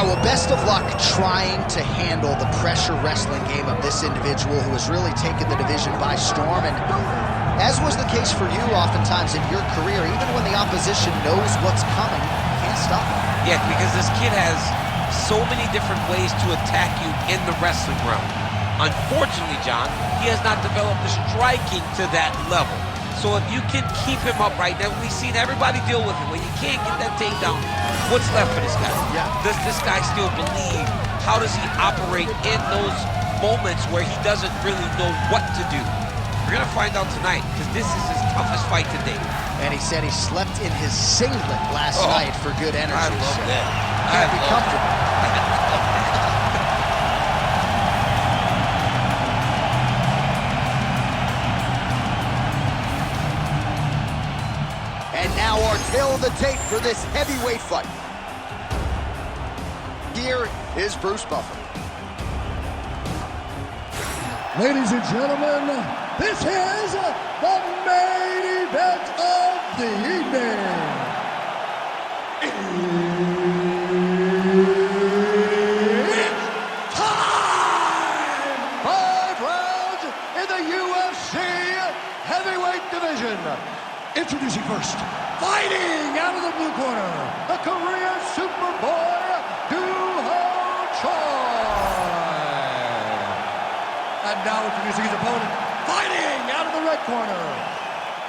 All right, well, best of luck trying to handle the pressure wrestling game of this individual who has really taken the division by storm. And as was the case for you oftentimes in your career, even when the opposition knows what's coming, you can't stop it. Yeah, because this kid has so many different ways to attack you in the wrestling realm. Unfortunately, John, he has not developed the striking to that level. So if you can keep him up right now, we've seen everybody deal with it. When you can't get that takedown, what's left for this guy? Yeah. Does this guy still believe? How does he operate in those moments where he doesn't really know what to do? We're going to find out tonight, because this is his toughest fight to date. And he said he slept in his singlet last night for good energy. I love that. Can't be comfortable. And now our tail of the tape for this heavyweight fight. Here is Bruce Buffer. Ladies and gentlemen, this is the main event of the evening. It's time! 5 rounds in the UFC heavyweight division. Introducing first, fighting out of the blue corner, the Korean Superboy, Duho Choi. And now introducing his opponent, fighting out of the red corner,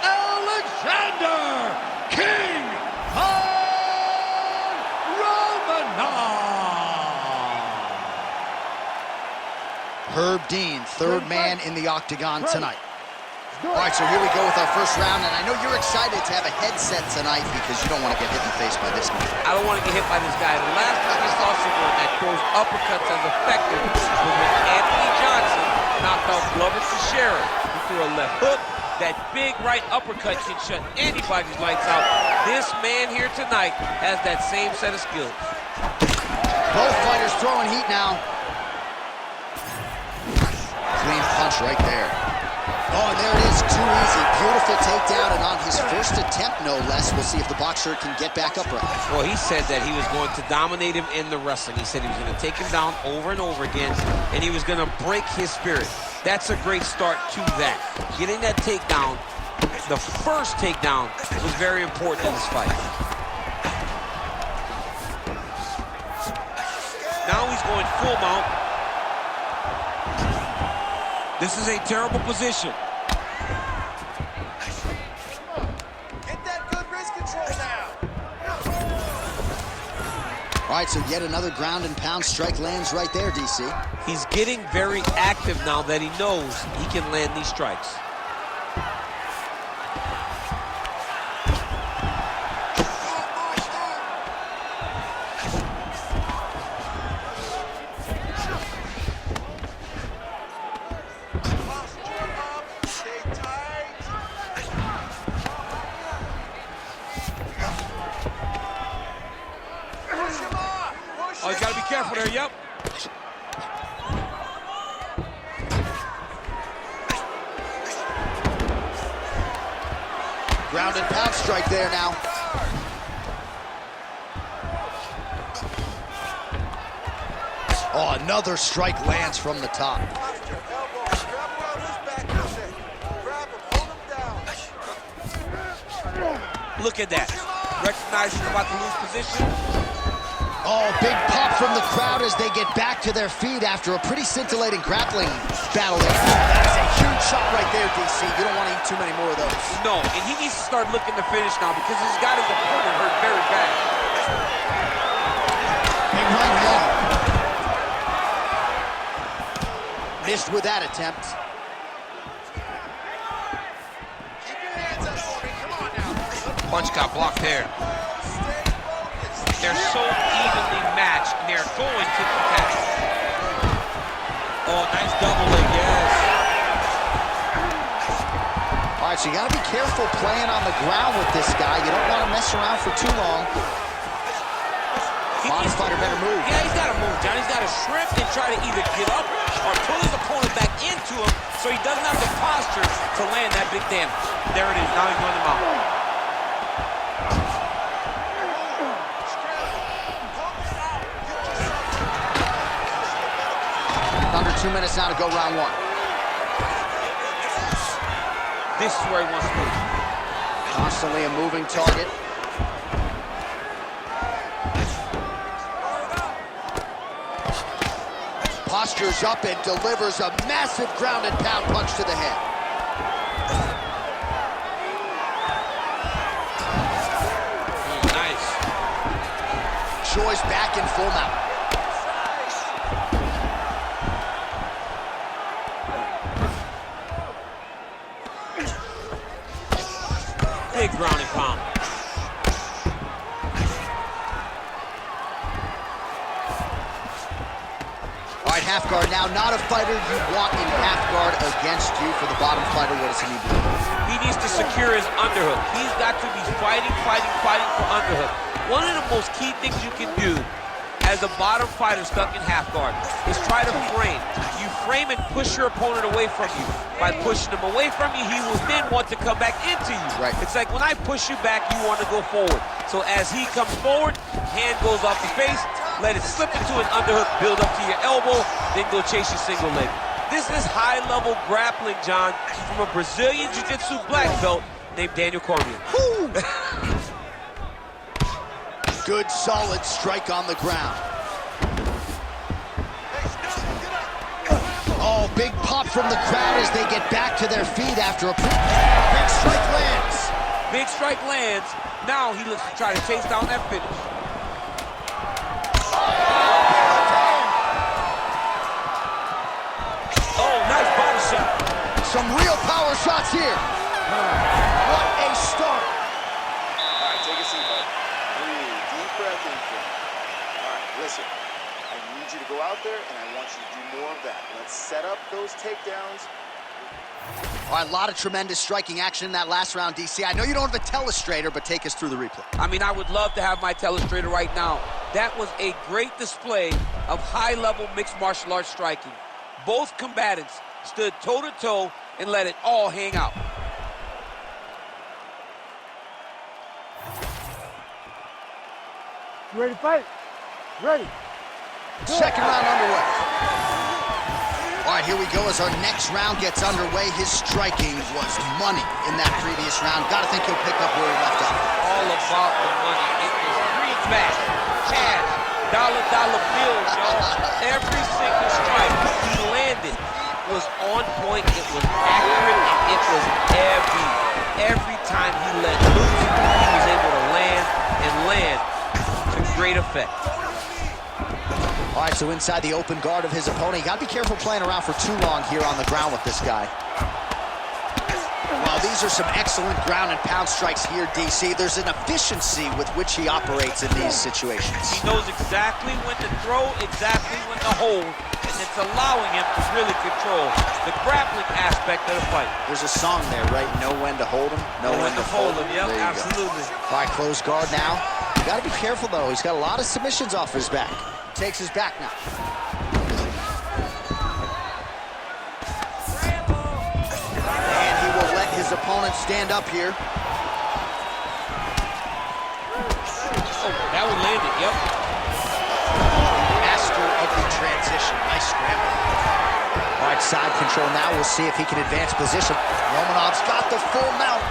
Alexander King Khan Romanov. Herb Dean, third man in the octagon tonight. All right, so here we go with our first round, and I know you're excited to have a headset tonight because you don't want to get hit in the face by this man. I don't want to get hit by this guy. The last time we saw someone that throws uppercuts as effective was when Anthony Johnson knocked out Glover Teixeira. He threw a left hook. That big right uppercut can shut anybody's lights out. This man here tonight has that same set of skills. Both fighters throwing heat now. Clean punch right there. Oh, and there it is, too easy. Beautiful takedown, and on his first attempt, no less. We'll see if the boxer can get back upright. Well, he said that he was going to dominate him in the wrestling. He said he was going to take him down over and over again, and he was going to break his spirit. That's a great start to that. Getting that takedown, the first takedown, was very important in this fight. Now he's going full mount. This is a terrible position. Get that good wrist control now. All right, so yet another ground and pound strike lands right there, DC. He's getting very active now that he knows he can land these strikes. Oh, you gotta be careful there, yep. Ground and pound strike there now. Oh, another strike lands from the top. Look at that. Recognizing about to lose position. Oh, big pop from the crowd as they get back to their feet after a pretty scintillating grappling battle. That is a huge shot right there, DC. You don't want to eat too many more of those. No, and he needs to start looking to finish now because he's got his opponent hurt very bad. Big right hand. Missed with that attempt. Keep your hands up for me. Come on now. Punch got blocked there. They're so evenly matched, and they're going to the catch. Oh, nice double leg, yes. All right, so you got to be careful playing on the ground with this guy. You don't want to mess around for too long. Bottom fighter better move. Yeah, he's got to move, John. He's got to shrimp and try to either get up or pull his opponent back into him so he doesn't have the posture to land that big damage. There it is. Now he's running him out. 2 minutes now to go round one. This is where he wants to be. Constantly a moving target. Postures up and delivers a massive ground and pound punch to the head. Nice. Choi's back in full mount. Big ground and pound. All right, half guard now. Not a fighter you want in half guard against you. For the bottom fighter, what does he need to do? He needs to secure his underhook. He's got to be fighting for underhook. One of the most key things you can do as a bottom fighter stuck in half guard is try to frame. You frame and push your opponent away from you. By pushing him away from you, he will then want to come back into you. Right. It's like when I push you back, you want to go forward. So as he comes forward, hand goes off the face, let it slip into an underhook, build up to your elbow, then go chase your single leg. This is high-level grappling, John, from a Brazilian Jiu-Jitsu black belt named Daniel Cormier. Good, solid strike on the ground. Oh, big pop from the crowd as they get back to their feet after a big strike lands. Big strike lands. Now he looks to try to chase down that finish. Oh, nice body shot. Some real power shots here. What a start. All right, take a seat, bud. Breathe. Deep breath in for me. All right, listen. I need you to go out there, and I want you to do more of that. Let's set up those takedowns. All right, a lot of tremendous striking action in that last round, DC. I know you don't have a telestrator, but take us through the replay. I mean, I would love to have my telestrator right now. That was a great display of high-level mixed martial arts striking. Both combatants stood toe-to-toe and let it all hang out. You ready to fight? Ready. Second round underway. All right, here we go as our next round gets underway. His striking was money in that previous round. Gotta think he'll pick up where he left off. All about the money. It was greenback, cash, dollar bills, y'all. Every single strike he landed was on point. It was accurate. And it was every time he let loose, he was able to land to great effect. All right, so inside the open guard of his opponent. You got to be careful playing around for too long here on the ground with this guy. Well, these are some excellent ground and pound strikes here, DC. There's an efficiency with which he operates in these situations. He knows exactly when to throw, exactly when to hold, and it's allowing him to really control the grappling aspect of the fight. There's a song there, right? Know when to hold him, know when to fold him. Yep, There you go. absolutely. All right, closed guard now. You got to be careful, though. He's got a lot of submissions off his back. Takes his back now. And he will let his opponent stand up here. Oh, that one landed, yep. Master of the transition. Nice scramble. All right, side control now. We'll see if he can advance position. Romanov's got the full mount.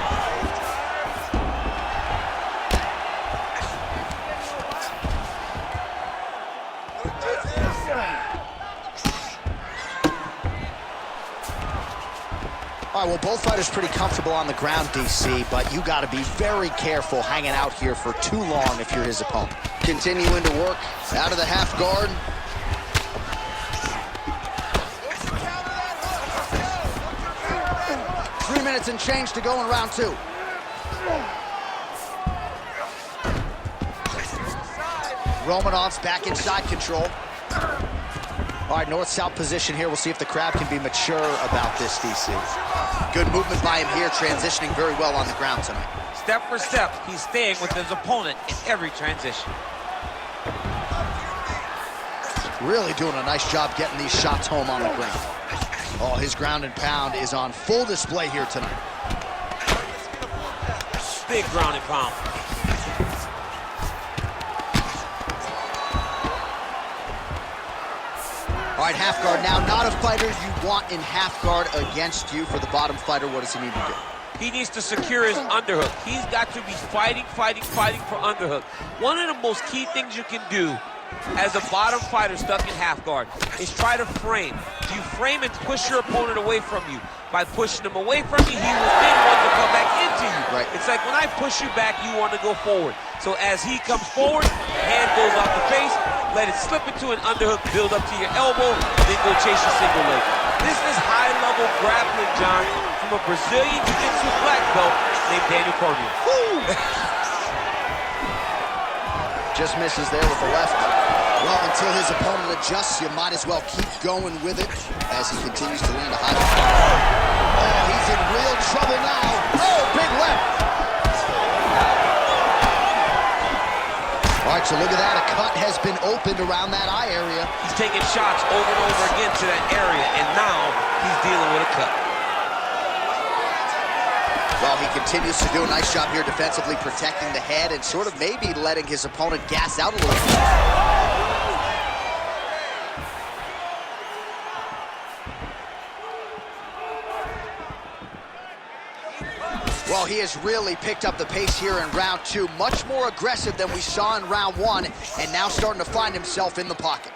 All right, well, both fighters pretty comfortable on the ground, DC, but you got to be very careful hanging out here for too long if you're his opponent. Continuing to work out of the half guard. Counter 3 minutes and change to go in round two. Romanov's back in side control. All right, north-south position here. We'll see if the crowd can be mature about this, DC. Good movement by him here, transitioning very well on the ground tonight. Step for step, he's staying with his opponent in every transition. Really doing a nice job getting these shots home on the ground. Oh, his ground and pound is on full display here tonight. Big ground and pound. All All right, half guard now. Not a fighter you want in half guard against you. For the bottom fighter, what does he need to do? He needs to secure his underhook. He's got to be fighting for underhook. One of the most key things you can do as a bottom fighter stuck in half guard is try to frame. You frame and push your opponent away from you. By pushing him away from you, he will then want to come back into you. Right. It's like when I push you back, you want to go forward. So as he comes forward, hand goes off the face, let it slip into an underhook, build up to your elbow, then go chase your single leg. This is high-level grappling, John, from a Brazilian Jiu-Jitsu black belt named Daniel Cormier. Just misses there with the left. Well, until his opponent adjusts, you might as well keep going with it as he continues to land a high. Oh, he's in real trouble now. Oh, big left. All right, so look at that. A cut has been opened around that eye area. He's taking shots over and over again to that area, and now he's dealing with a cut. Well, he continues to do a nice job here defensively, protecting the head and sort of maybe letting his opponent gas out a little bit. Well, he has really picked up the pace here in round 2. Much more aggressive than we saw in round 1, and now starting to find himself in the pocket.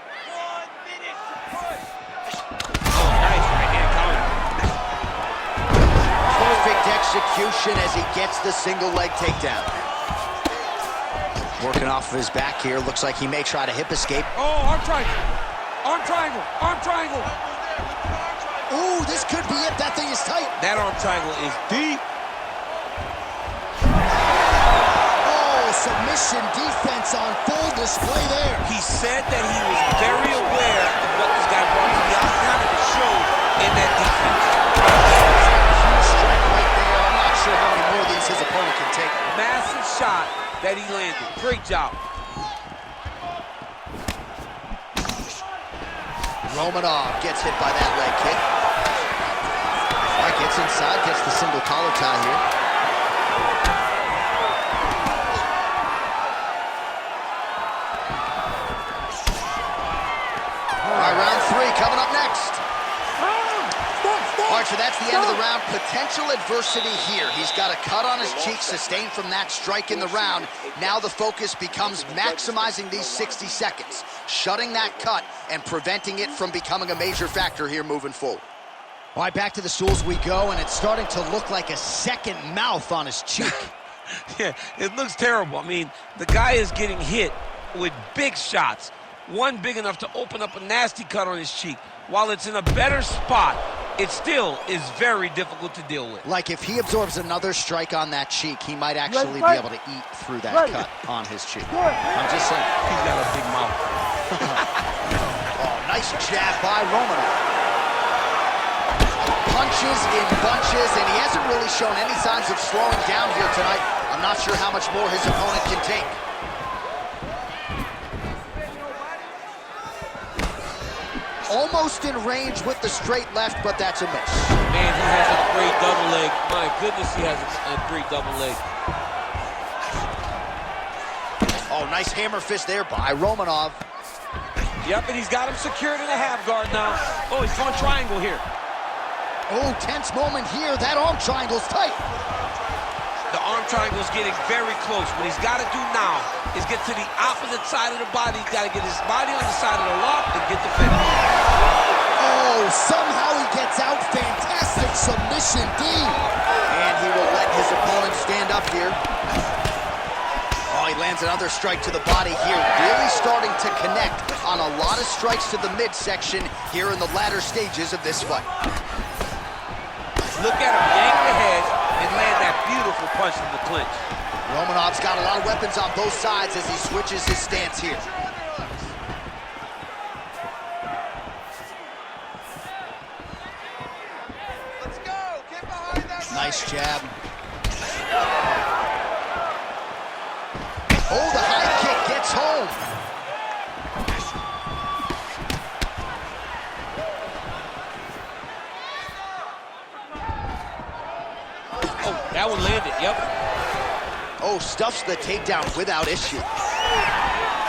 Perfect execution as he gets the single leg takedown. Working off of his back here. Looks like he may try to hip escape. Oh, arm triangle. Arm triangle. Arm triangle. Ooh, this could be it. That thing is tight. That arm triangle is deep. Oh, submission defense on full display there. He said that he was very aware of what this guy brought to the octagon to show in that defense. Huge strike right there. I'm not sure how many more of these his opponent can take. Massive shot that he landed. Great job. Romanov gets hit by that leg kick. All right, gets inside, gets the single collar tie here. All right, round 3 coming up next. All right, so that's the end of the round. Potential adversity here. He's got a cut on his cheek sustained from that strike in the round. Now the focus becomes maximizing these 60 seconds, shutting that cut and preventing it from becoming a major factor here moving forward. All right, back to the stools we go, and it's starting to look like a second mouth on his cheek. Yeah, it looks terrible. I mean, the guy is getting hit with big shots. One big enough to open up a nasty cut on his cheek. While it's in a better spot, it still is very difficult to deal with. Like if he absorbs another strike on that cheek, he might actually be able to eat through that cut on his cheek. I'm just saying. He's got a big mouth. Oh, nice jab by Romanov. Punches in bunches, and he hasn't really shown any signs of slowing down here tonight. I'm not sure how much more his opponent can take. Almost in range with the straight left, but that's a miss. Man, he has a great double leg. My goodness, he has a great double leg. Oh, nice hammer fist there by Romanov. Yep, and he's got him secured in a half guard now. Oh, he's going triangle here. Oh, tense moment here. That arm triangle's tight. The arm triangle's getting very close. What he's got to do now is get to the opposite side of the body. He's got to get his body on the side of the lock and get the finish. Oh, somehow he gets out. Fantastic submission D. And he will let his opponent stand up here. Oh, he lands another strike to the body here. Really starting to connect on a lot of strikes to the midsection here in the latter stages of this fight. Look at him yank the head and land that beautiful punch from the clinch. Romanov's got a lot of weapons on both sides as he switches his stance here. Let's go. Get behind that. Nice jab. Oh, the high kick gets home. Oh, that one landed, yep. Oh, stuffs the takedown without issue.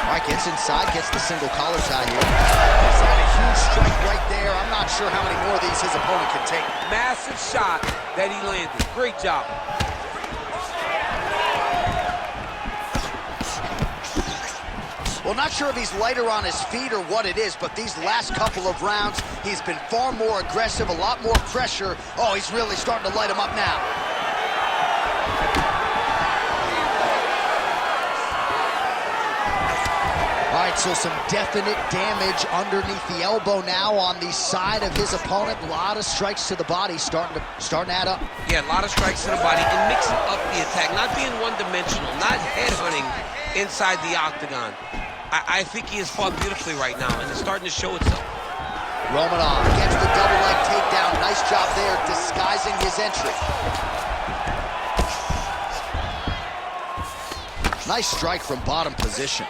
All right, gets inside, gets the single collar tie here. He's had a huge strike right there. I'm not sure how many more of these his opponent can take. Massive shot that he landed. Great job. Well, not sure if he's lighter on his feet or what it is, but these last couple of rounds, he's been far more aggressive, a lot more pressure. Oh, he's really starting to light him up now. All right, so some definite damage underneath the elbow now on the side of his opponent. A lot of strikes to the body starting to add up. Yeah, a lot of strikes to the body and mixing up the attack, not being one-dimensional, not headhunting inside the octagon. I think he has fought beautifully right now, and it's starting to show itself. Romanov gets the double leg takedown. Nice job there, disguising his entry. Nice strike from bottom position.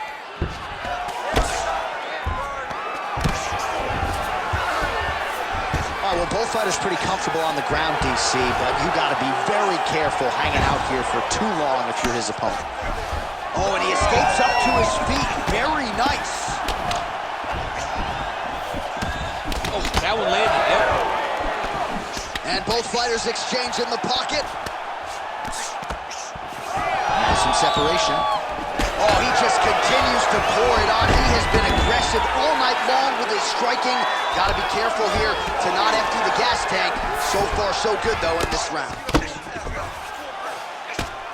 All right, well, both fighters pretty comfortable on the ground, DC, but you got to be very careful hanging out here for too long if you're his opponent. Oh, and he escapes up to his feet. Very nice. Oh, that one landed, yep. And both fighters exchange in the pocket. Now some separation. Oh, he just continues to pour it on. He has been aggressive all night long with his striking. Got to be careful here to not empty the gas tank. So far, so good, though, in this round.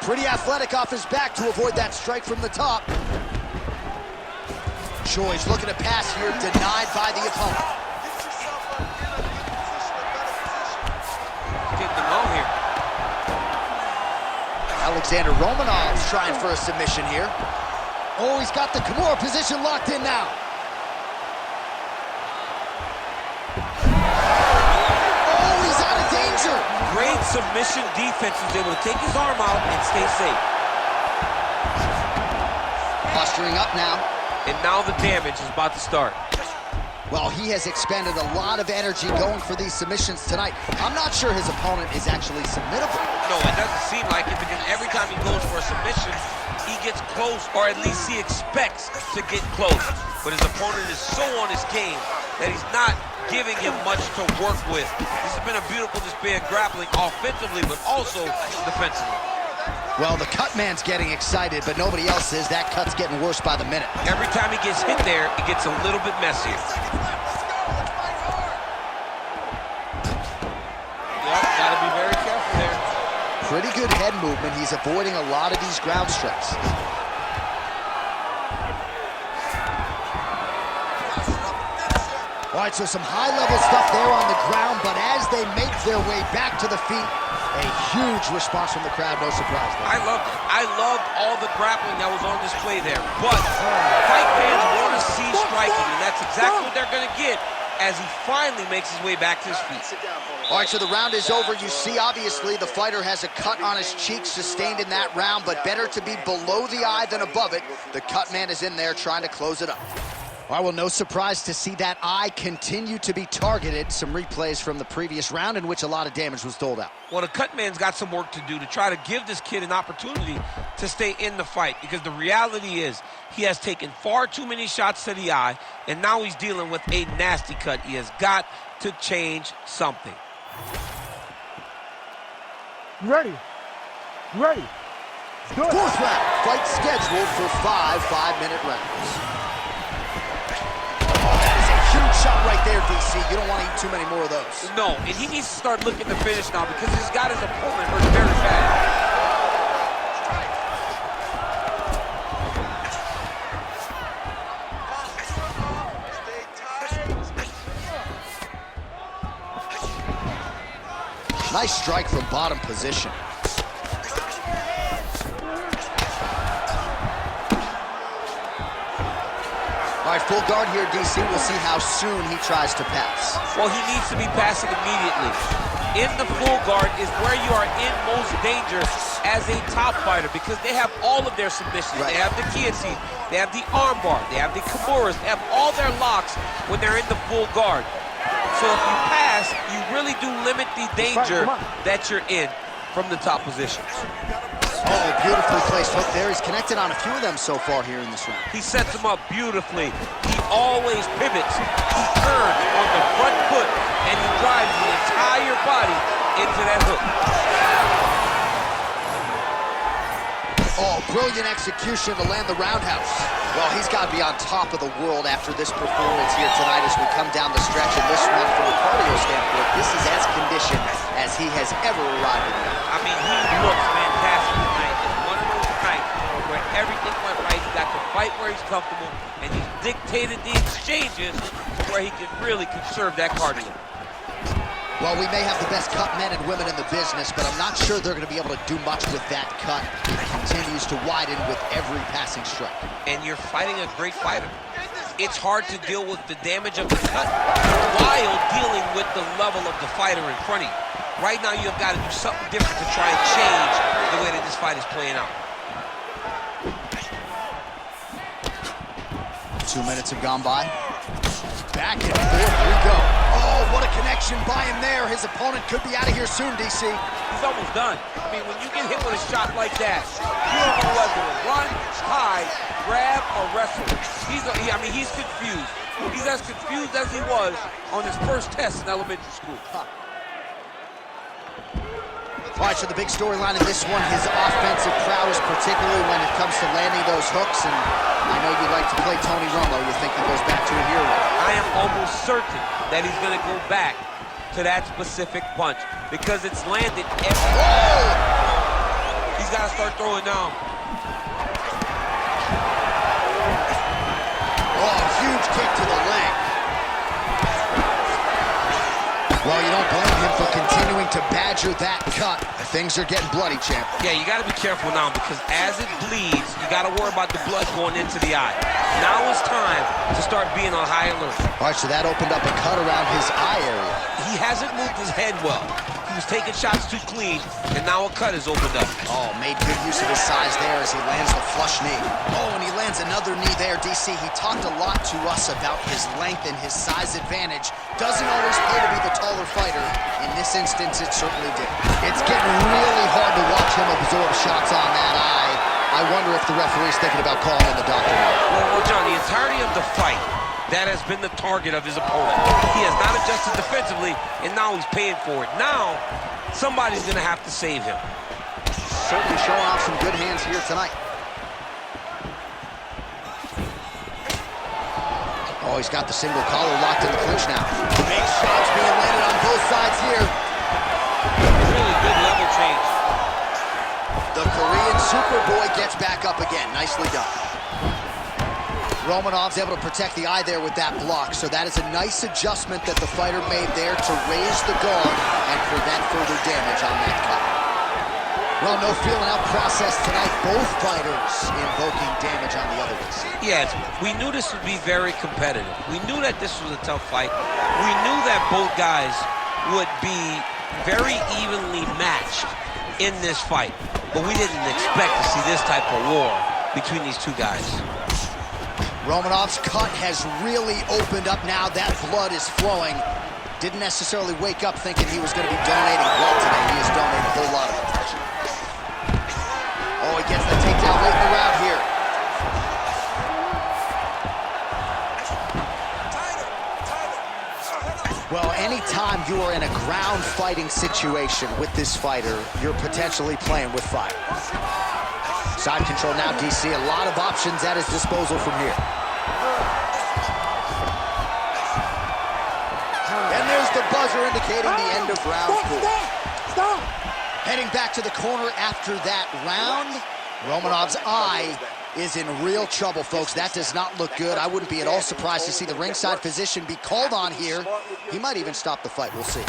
Pretty athletic off his back to avoid that strike from the top. Choi's looking to pass here, denied by the opponent. Getting them all here. Alexander Romanov's trying for a submission here. Oh, he's got the Kimura position locked in now. Oh, he's out of danger. Great submission defense. He's able to take his arm out and stay safe. Posturing up now. And now the damage is about to start. Well, he has expended a lot of energy going for these submissions tonight. I'm not sure his opponent is actually submittable. No, it doesn't seem like it, because every time he goes for a submission, he gets close, or at least he expects to get close. But his opponent is so on his game that he's not giving him much to work with. This has been a beautiful display of grappling offensively, but also defensively. Well, the cut man's getting excited, but nobody else is. That cut's getting worse by the minute. Every time he gets hit there, it gets a little bit messier. Yep, gotta be very careful there. Pretty good head movement. He's avoiding a lot of these ground strikes. All right, so some high-level stuff there on the ground, but as they make their way back to the feet, a huge response from the crowd, no surprise there. I loved it. I loved all the grappling that was on display there. But fight fans want to see striking, and that's exactly what they're going to get as he finally makes his way back to his feet. All right, so the round is over. You see, obviously, the fighter has a cut on his cheek sustained in that round, but better to be below the eye than above it. The cut man is in there trying to close it up. All right, well, no surprise to see that eye continue to be targeted. Some replays from the previous round in which a lot of damage was doled out. Well, the cut man's got some work to do to try to give this kid an opportunity to stay in the fight, because the reality is he has taken far too many shots to the eye, and now he's dealing with a nasty cut. He has got to change something. You ready? You ready? Good. Fourth round, fight scheduled for 5 5-minute rounds. Huge shot right there, DC. You don't want to eat too many more of those. No, and he needs to start looking to finish now, because he's got his opponent hurt very bad. Nice strike from bottom position. All right, full guard here, DC. We'll see how soon he tries to pass. Well, he needs to be passing immediately. In the full guard is where you are in most danger as a top fighter, because they have all of their submissions. Right. They have the guillotine, they have the armbar, they have the kimuras, they have all their locks when they're in the full guard. So if you pass, you really do limit the danger that you're in from the top positions. Oh, beautifully placed hook there. He's connected on a few of them so far here in this round. He sets him up beautifully. He always pivots. He turns on the front foot, and he drives the entire body into that hook. Oh, brilliant execution to land the roundhouse. Well, he's got to be on top of the world after this performance here tonight as we come down the stretch in this one from a cardio standpoint. This is as conditioned as he has ever arrived in life. I mean, he looks fantastic tonight. It's one of those nights where everything went right. He got to fight where he's comfortable, and he's dictated the exchanges to where he can really conserve that cardio. Well, we may have the best cut men and women in the business, but I'm not sure they're going to be able to do much with that cut. It continues to widen with every passing strike. And you're fighting a great fighter. It's hard to deal with the damage of the cut while dealing with the level of the fighter in front of you. Right now, you've got to do something different to try and change the way that this fight is playing out. 2 minutes have gone by. Back and forth we go. Oh, what a connection by him there. His opponent could be out of here soon, DC. He's almost done. I mean, when you get hit with a shot like that, you don't know whether to run, hide, grab, or wrestle. He's confused. He's as confused as he was on his first test in elementary school. All right, so the big storyline in this one, his offensive prowess, particularly when it comes to landing those hooks. And I know you like to play Tony Romo. You think he goes back to it here? I am almost certain that he's going to go back to that specific punch because it's landed every time. He's got to start throwing now. Oh, huge kick to the leg. Well, you don't blame him for continuing to badger that cut. Things are getting bloody, champ. Yeah, you got to be careful now because as it bleeds, you got to worry about the blood going into the eye. Now it's time to start being on high alert. All right, so that opened up a cut around his eye area. He hasn't moved his head well. He was taking shots too clean, and now a cut is opened up. Oh, made good use of his size there as he lands the flush knee. Oh, and he lands another knee there, DC. He talked a lot to us about his length and his size advantage. Doesn't always pay to be the taller fighter. In this instance, it certainly did. It's getting really hard to watch him absorb shots on that eye. I wonder if the referee's thinking about calling in the doctor now. Well, John, the entirety of the fight, that has been the target of his opponent. He has not adjusted defensively, and now he's paying for it. Now, somebody's going to have to save him. Certainly showing off some good hands here tonight. Oh, he's got the single collar locked in the clinch now. Big shots being landed on both sides here. Really good level change. The Korean Superboy gets back up again. Nicely done. Romanov's able to protect the eye there with that block, so that is a nice adjustment that the fighter made there to raise the guard and prevent further damage on that cut. Well, no feeling out process tonight. Both fighters invoking damage on the other ones. Yes, we knew this would be very competitive. We knew that this was a tough fight. We knew that both guys would be very evenly matched in this fight, but we didn't expect to see this type of war between these two guys. Romanov's cut has really opened up now. That blood is flowing. Didn't necessarily wake up thinking he was going to be donating blood today. He has donated a whole lot of it. Oh, he gets the takedown late in the round here. Well, anytime you are in a ground fighting situation with this fighter, you're potentially playing with fire. Side control now, DC. A lot of options at his disposal from here. And there's the buzzer indicating the end of round 4. Stop! Heading back to the corner after that round. Romanov's eye is in real trouble, folks. That does not look good. I wouldn't be at all surprised to see the ringside physician be called on here. He might even stop the fight. We'll see.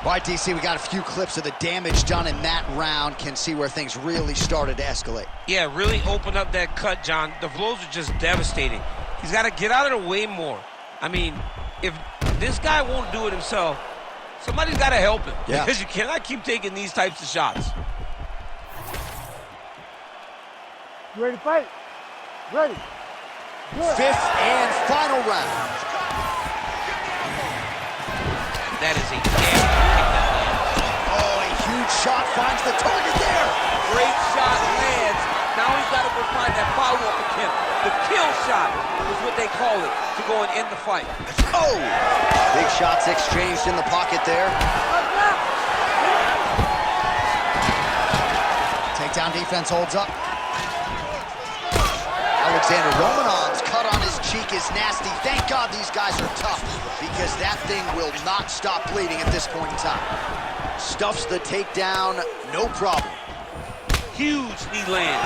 All right, DC, we got a few clips of the damage done in that round. Can see where things really started to escalate. Yeah, really opened up that cut, John. The blows are just devastating. He's got to get out of the way more. I mean, if this guy won't do it himself, somebody's got to help him. Yeah. Because you cannot keep taking these types of shots. You ready to fight? Ready. Good. 5th and final round. That is a damn kick that lands. Oh, a huge shot finds the target there. Great shot they call it, to go and end the fight. Oh! Big shots exchanged in the pocket there. Takedown defense holds up. Alexander Romanov's cut on his cheek is nasty. Thank God these guys are tough, because that thing will not stop bleeding at this point in time. Stuffs the takedown, no problem. Huge knee land.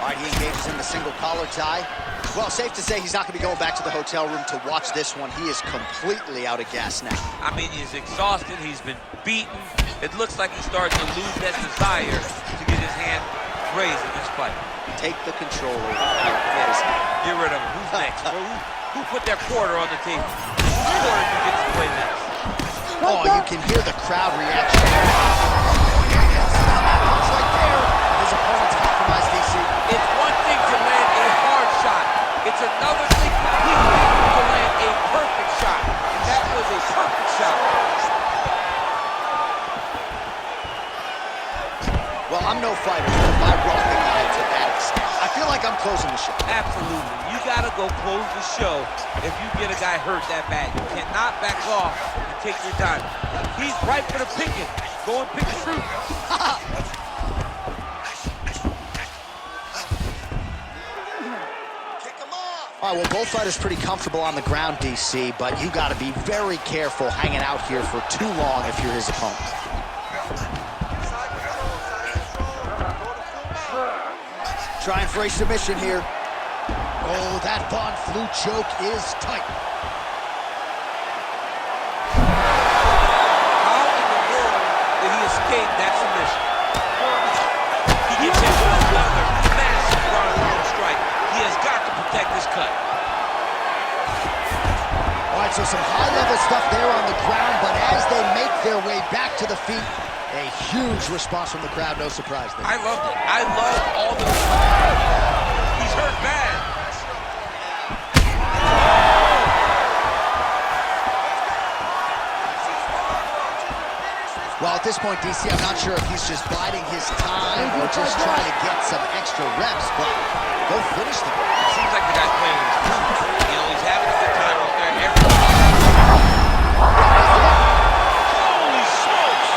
All right, he engages in the single collar tie. Well, safe to say he's not going to be going back to the hotel room to watch this one. He is completely out of gas now. I mean, he's exhausted. He's been beaten. It looks like he's starting to lose that desire to get his hand raised in this fight. Take the controller out of his hand. Get rid of him. Who's next? Who put their quarter on the table? Whose quarter can get to play next? Oh, you can hear the crowd reaction. It's like there. His opponent's compromised, DC. It's one thing to land a hard shot. It's another thing completely to land a perfect shot. And that was a perfect shot. Well, I'm no fighter, but if I rock the guy to that extent, I feel like I'm closing the show. Absolutely. You gotta go close the show if you get a guy hurt that bad. You cannot back off and take your time. He's ripe for the picking. Go and pick the fruit. All right, well, both fighters pretty comfortable on the ground, DC, but you got to be very careful hanging out here for too long if you're his opponent. Trying for a submission here. Oh, that Von Flue choke is tight. How in the world did he escape that submission? He gets hit with another massive guard strike. He has got to protect his cut. All right, so some high-level stuff there on the ground, but as they make their way back to the feet, a huge response from the crowd, no surprise there. I loved it. I love all the... He's hurt bad. Well, at this point, DC, I'm not sure if he's just biding his time or just trying to get some extra reps, but go finish them. It seems like the guy's playing with his boots. You know, he's having a good time out there. Holy smokes!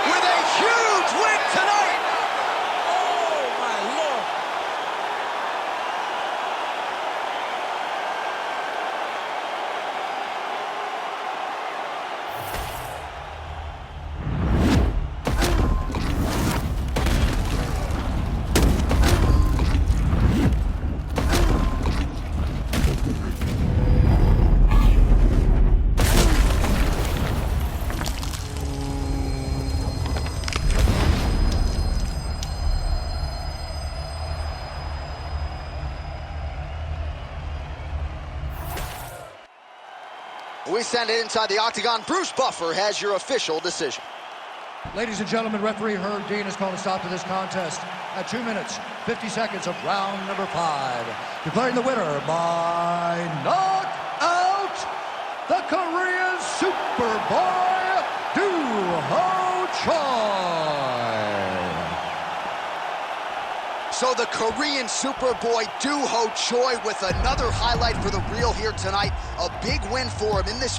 With a huge win tonight! Oh, my Lord. We send it inside the octagon. Bruce Buffer has your official decision. Ladies and gentlemen, referee Herb Dean has called a stop to this contest at 2 minutes, 50 seconds of round number 5. Declaring the winner by knockout, the Korean Superboy, Doo-Ho Choi. So the Korean Superboy Doo-Ho Choi with another highlight for the reel here tonight. A big win for him in this